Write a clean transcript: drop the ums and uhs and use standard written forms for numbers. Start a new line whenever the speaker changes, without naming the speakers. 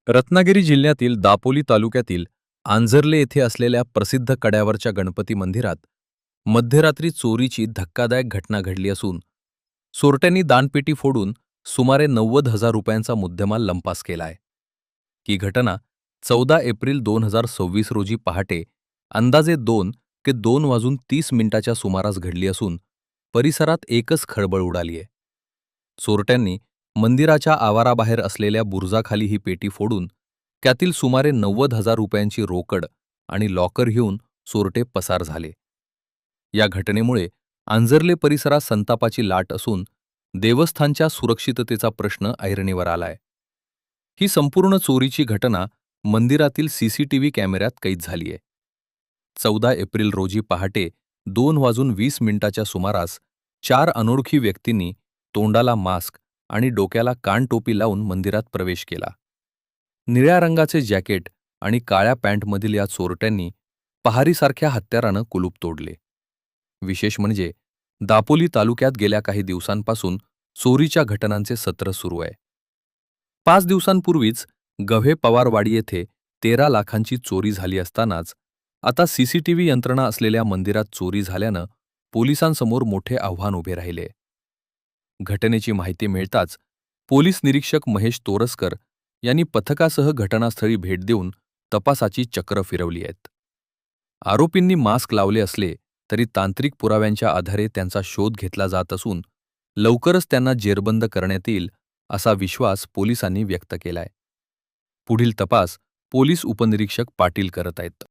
रत्नागिरी जिल्ह्यातील दापोली तालुक्यातील आंझर्ले येथे असलेल्या प्रसिद्ध कड्यावरच्या गणपती मंदिरात मध्यरात्री चोरीची धक्कादायक घटना घडली असून चोरट्यांनी दानपेटी फोडून सुमारे 90,000 रुपयांचा मुद्देमाल लंपास केला आहे. ही घटना 14 एप्रिल 2026 रोजी पहाटे अंदाजे 2:30 सुमारास घडली असून परिसरात एकच खळबळ उडाली आहे. चोरट्यांनी मंदिराच्या आवाराबाहेर असलेल्या बुरुजाखाली ही पेटी फोडून त्यातील सुमारे 90,000 रुपयांची रोकड आणि लॉकर घेऊन चोरटे पसार झाले. या घटनेमुळे आंझर्ले परिसरात संतापाची लाट असून देवस्थानच्या सुरक्षिततेचा प्रश्न ऐरणीवर आलाय. ही संपूर्ण चोरीची घटना मंदिरातील सीसीटीव्ही कॅमेऱ्यात कैद झालीय. 14 एप्रिल रोजी पहाटे 2:20 सुमारास 4 अनोळखी व्यक्तींनी तोंडाला मास्क आणि डोक्याला कानटोपी लावून मंदिरात प्रवेश केला. निळ्या रंगाचे जॅकेट आणि काळ्या पॅन्टमधील या चोरट्यांनी पहारीसारख्या हत्यारानं कुलूप तोडले. विशेष म्हणजे दापोली तालुक्यात गेल्या काही दिवसांपासून चोरीच्या घटनांचे सत्र सुरू आहे. 5 दिवसांपूर्वीच गव्हे पवारवाडी येथे 13 लाखांची चोरी झाली असतानाच आता सीसीटीव्ही यंत्रणा असलेल्या मंदिरात चोरी झाल्यानं पोलिसांसमोर मोठे आव्हान उभे राहिले. घटनेची माहिती मिळताच पोलीस निरीक्षक महेश तोरसकर यांनी पथकासह घटनास्थळी भेट देऊन तपासाची चक्र फिरवली आहेत. आरोपींनी मास्क लावले असले तरी तांत्रिक पुराव्यांच्या आधारे त्यांचा शोध घेतला जात असून लवकरच त्यांना जेरबंद करण्यात येईल असा विश्वास पोलिसांनी व्यक्त केलाय. पुढील तपास पोलीस उपनिरीक्षक पाटील करत आहेत.